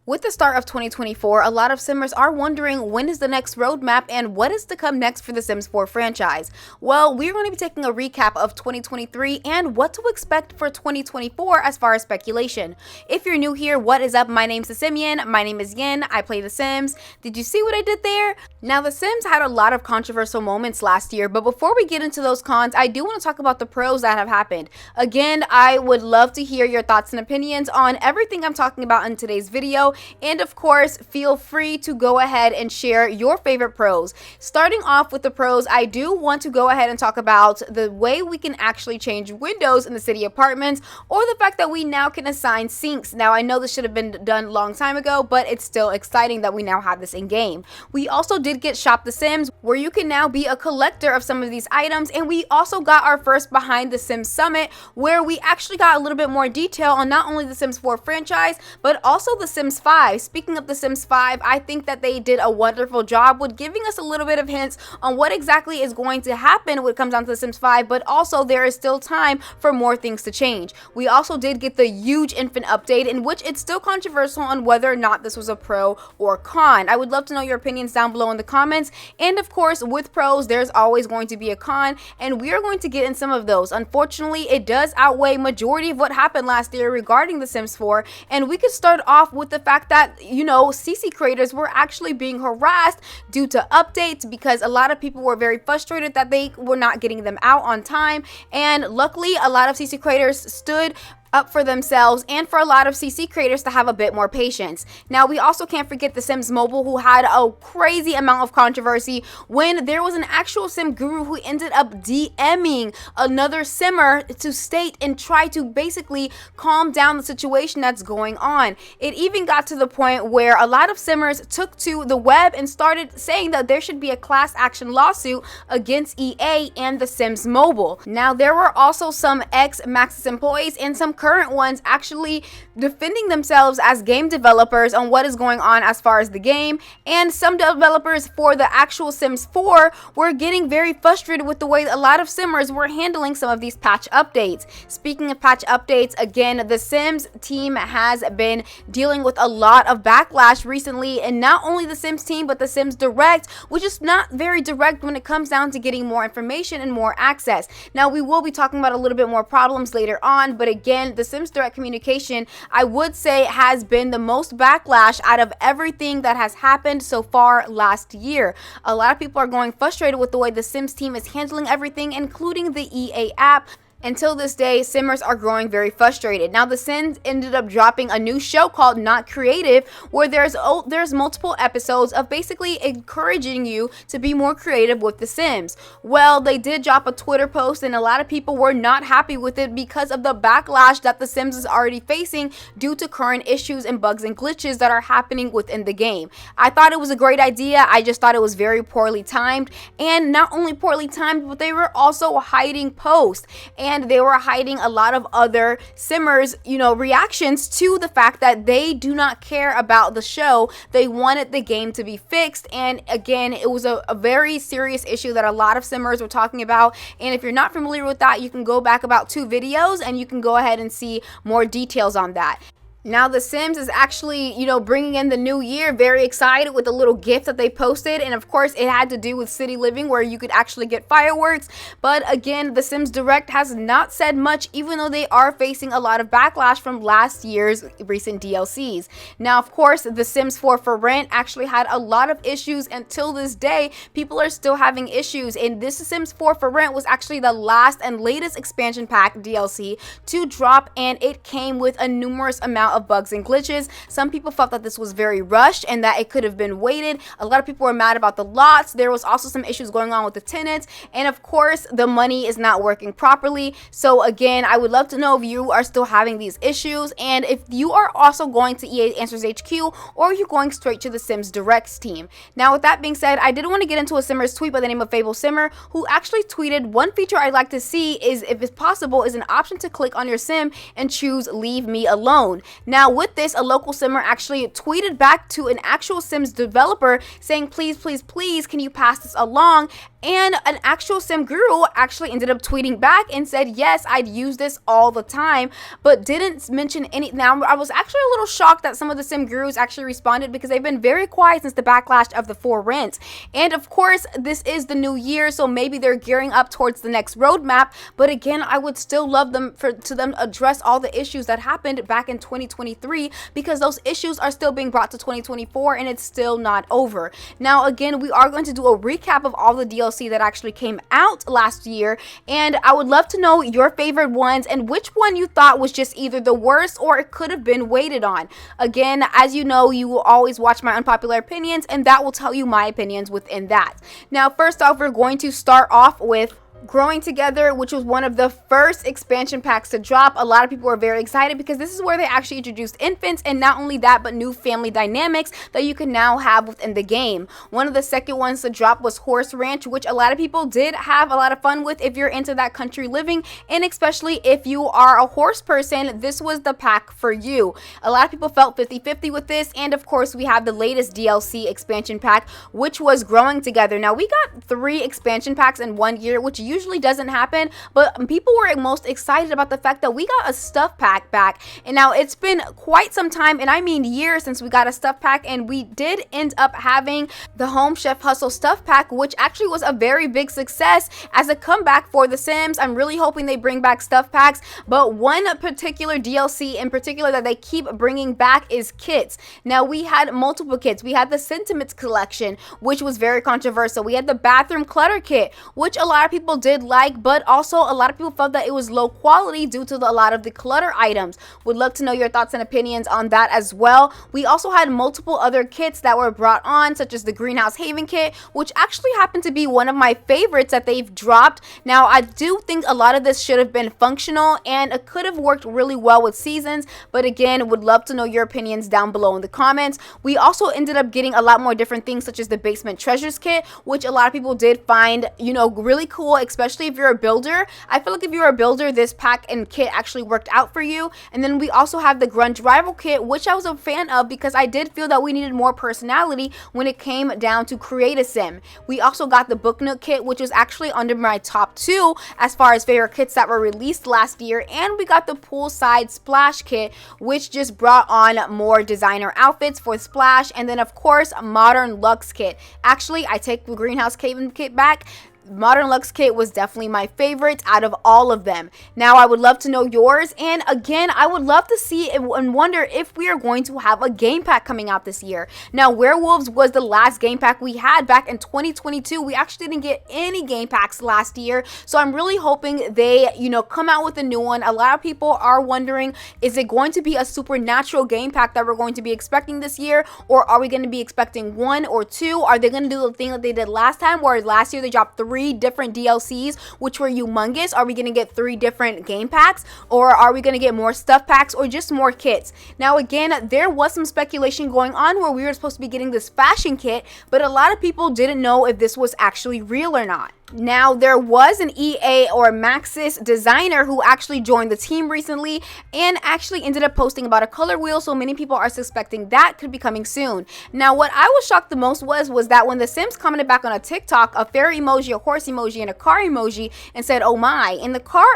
With the start of 2024, a lot of Simmers are wondering when is the next roadmap and what is to come next for the Sims 4 franchise. Well, we're going to be taking a recap of 2023 and what to expect for 2024 as far as speculation. If you're new here, what is up? My name's The Simian. My name is Yin. I play The Sims. Did you see what I did there? Now, The Sims had a lot of controversial moments last year, but before we get into those cons, I do want to talk about the pros that have happened. Again, I would love to hear your thoughts and opinions on everything I'm talking about in today's video. And of course, feel free to go ahead and share your favorite pros. Starting off with the pros, I do want to go ahead and talk about the way we can actually change windows in the city apartments, or the fact that we now can assign sinks. Now, I know this should have been done a long time ago, but it's still exciting that we now have this in game. We also did get Shop the Sims, where you can now be a collector of some of these items, and we also got our first Behind the Sims Summit, where we actually got a little bit more detail on not only the Sims 4 franchise, but also the Sims 5. Speaking of the Sims 5, I think that they did a wonderful job with giving us a little bit of hints on what exactly is going to happen when it comes down to the Sims 5, but also there is still time for more things to change. We also did get the huge infant update, in which it's still controversial on whether or not this was a pro or con. I would love to know your opinions down below in the comments, and of course, with pros, there's always going to be a con, and we are going to get in some of those. Unfortunately, it does outweigh majority of what happened last year regarding the Sims 4, and we could start off with the fact that, you know, CC creators were actually being harassed due to updates, because a lot of people were very frustrated that they were not getting them out on time, and luckily a lot of CC creators stood up for themselves and for a lot of CC creators to have a bit more patience. Now, we also can't forget the Sims Mobile, who had a crazy amount of controversy when there was an actual sim guru who ended up DMing another simmer to state and try to basically calm down the situation that's going on. It even got to the point where a lot of simmers took to the web and started saying that there should be a class action lawsuit against EA and the Sims Mobile. Now, there were also some ex-Maxis employees and some current ones actually defending themselves as game developers on what is going on as far as the game, and some developers for the actual Sims 4 were getting very frustrated with the way a lot of simmers were handling some of these patch updates. Speaking of patch updates, again, the Sims team has been dealing with a lot of backlash recently, and not only the Sims team but the Sims Direct, which is not very direct when it comes down to getting more information and more access. Now, we will be talking about a little bit more problems later on, but again, the Sims Direct communication, I would say, has been the most backlash out of everything that has happened so far last year. A lot of people are going frustrated with the way the Sims team is handling everything, including the EA app. Until this day, simmers are growing very frustrated. Now, the Sims ended up dropping a new show called Not Creative, where there's multiple episodes of basically encouraging you to be more creative with the Sims. Well, they did drop a Twitter post, and a lot of people were not happy with it because of the backlash that the Sims is already facing due to current issues and bugs and glitches that are happening within the game. I thought it was a great idea. I just thought it was very poorly timed, and not only poorly timed, but they were also hiding posts, and they were hiding a lot of other simmers, you know, reactions to the fact that they do not care about the show. They wanted the game to be fixed, and again, it was a very serious issue that a lot of simmers were talking about. And if you're not familiar with that, you can go back about 2 videos and you can go ahead and see more details on that. Now, The Sims is actually, you know, bringing in the new year, very excited with a little gift that they posted. And of course, it had to do with city living, where you could actually get fireworks. But again, The Sims Direct has not said much, even though they are facing a lot of backlash from last year's recent DLCs. Now, of course, The Sims 4 for Rent actually had a lot of issues until this day. People are still having issues. And this Sims 4 for Rent was actually the last and latest expansion pack DLC to drop, and it came with a numerous amount of bugs and glitches. Some people felt that this was very rushed and that it could have been waited. A lot of people were mad about the lots. There was also some issues going on with the tenants, and of course, the money is not working properly. So again, I would love to know if you are still having these issues, and if you are also going to EA Answers HQ, or you're going straight to the Sims Directs team. Now, with that being said, I did want to get into a simmer's tweet by the name of Fable Simmer, who actually tweeted, "One feature I'd like to see is, if it's possible, is an option to click on your sim and choose Leave Me Alone." Now, with this, a local simmer actually tweeted back to an actual Sims developer saying, "Please, please, please, can you pass this along?" And an actual sim guru actually ended up tweeting back and said, yes, I'd use this all the time, but didn't mention any. Now, I was actually a little shocked that some of the sim gurus actually responded, because they've been very quiet since the backlash of the for rent. And of course, this is the new year, so maybe they're gearing up towards the next roadmap. But again, I would still love them to address all the issues that happened back in 2023, because those issues are still being brought to 2024 and it's still not over. Now, again, we are going to do a recap of all the DLC that actually came out last year, and I would love to know your favorite ones and which one you thought was just either the worst or it could have been waited on. Again, as you know, you will always watch my unpopular opinions, and that will tell you my opinions within that. Now, first off, we're going to start off with Growing Together, which was one of the first expansion packs to drop. A lot of people are very excited because this is where they actually introduced infants, and not only that, but new family dynamics that you can now have within the game. One of the second ones to drop was Horse Ranch, which a lot of people did have a lot of fun with if you're into that country living, and especially if you are a horse person, this was the pack for you. A lot of people felt 50-50 with this, and of course we have the latest DLC expansion pack, which was Growing Together. Now, we got 3 expansion packs in 1 year, which usually doesn't happen, but people were most excited about the fact that we got a stuff pack back. And now it's been quite some time, and I mean years, since we got a stuff pack, and we did end up having the Home Chef Hustle stuff pack, which actually was a very big success as a comeback for The Sims. I'm really hoping they bring back stuff packs, but one particular DLC in particular that they keep bringing back is kits. Now, we had multiple kits. We had the Sentiments collection, which was very controversial. We had the Bathroom Clutter kit, which a lot of people did like, but also a lot of people felt that it was low quality due to a lot of the clutter items. Would love to know your thoughts and opinions on that as well. We also had multiple other kits that were brought on, such as the Greenhouse Haven kit, which actually happened to be one of my favorites that they've dropped. Now, I do think a lot of this should have been functional, and it could have worked really well with seasons, but again, would love to know your opinions down below in the comments. We also ended up getting a lot more different things, such as the Basement Treasures kit, which a lot of people did find, really cool, especially if you're a builder. I feel like if you're a builder, this pack and kit actually worked out for you. And then we also have the Grunge Rival kit, which I was a fan of because I did feel that we needed more personality when it came down to create a sim. We also got the Book Nook kit, which was actually under my top 2 as far as favorite kits that were released last year. And we got the Poolside Splash kit, which just brought on more designer outfits for Splash. And then of course, Modern Luxe kit. Actually, I take the Greenhouse Haven kit back. Modern Luxe kit was definitely my favorite out of all of them. Now, I would love to know yours, and again, I would love to see and wonder if we are going to have a game pack coming out this year. Now, Werewolves was the last game pack we had back in 2022. We actually didn't get any game packs last year, so I'm really hoping they, come out with a new one. A lot of people are wondering, is it going to be a supernatural game pack that we're going to be expecting this year, or are we going to be expecting 1 or 2? Are they going to do the thing that they did last time, where last year they dropped 3 different DLCs, which were humongous? Are we going to get 3 different game packs, or are we going to get more stuff packs, or just more kits? Now, again, there was some speculation going on where we were supposed to be getting this fashion kit, but a lot of people didn't know if this was actually real or not. Now, there was an EA or Maxis designer who actually joined the team recently and actually ended up posting about a color wheel, so many people are suspecting that could be coming soon. Now, what I was shocked the most was that when The Sims commented back on a TikTok, a fairy emoji, a horse emoji, and a car emoji, and said, "Oh my," and the car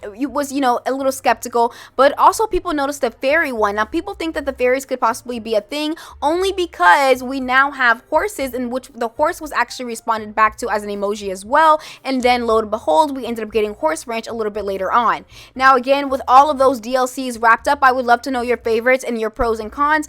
was, a little skeptical, but also people noticed the fairy one. Now, people think that the fairies could possibly be a thing only because we now have horses, in which the horse was actually responded back to as an emoji as well. And then, lo and behold, we ended up getting Horse Ranch a little bit later on. Now, again, with all of those DLCs wrapped up, I would love to know your favorites and your pros and cons.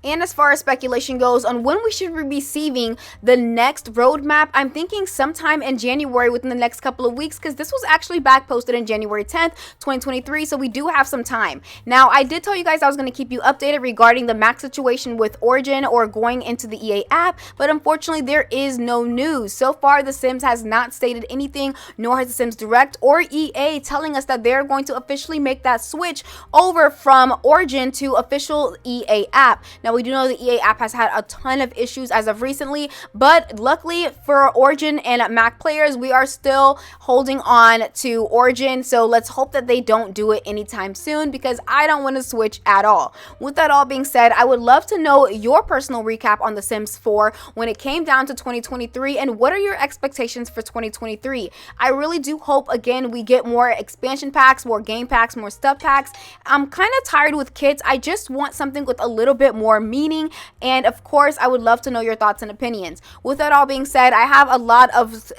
And as far as speculation goes on when we should be receiving the next roadmap, I'm thinking sometime in January, within the next couple of weeks, because this was actually back posted in January 10th, 2023, so we do have some time. Now, I did tell you guys I was going to keep you updated regarding the Max situation with Origin or going into the EA app, but unfortunately, there is no news. So far, The Sims has not stated anything, nor has The Sims Direct or EA telling us that they're going to officially make that switch over from Origin to official EA app. Now, Now, we do know the EA app has had a ton of issues as of recently, but luckily for Origin and Mac players, we are still holding on to Origin. So let's hope that they don't do it anytime soon, because I don't want to switch at all. With that all being said, I would love to know your personal recap on The Sims 4 when it came down to 2023, and what are your expectations for 2023? I really do hope, again, we get more expansion packs, more game packs, more stuff packs. I'm kind of tired with kits. I just want something with a little bit more meaning, and of course, I would love to know your thoughts and opinions. With that all being said, I have a lot of,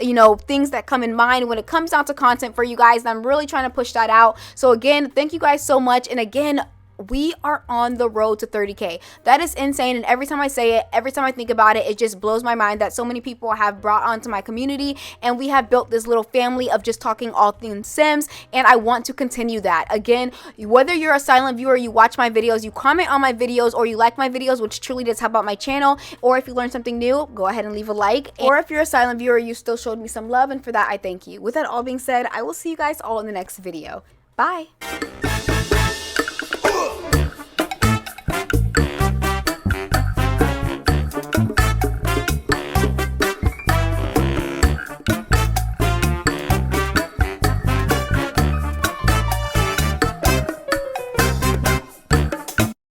things that come in mind when it comes down to content for you guys, and I'm really trying to push that out. So again, thank you guys so much, and again, we are on the road to 30K. That is insane, and every time I say it, every time I think about it, it just blows my mind that so many people have brought onto my community, and we have built this little family of just talking all things Sims, and I want to continue that. Again, whether you're a silent viewer, you watch my videos, you comment on my videos, or you like my videos, which truly does help out my channel, or if you learned something new, go ahead and leave a like, or if you're a silent viewer, you still showed me some love, and for that, I thank you. With that all being said, I will see you guys all in the next video. Bye!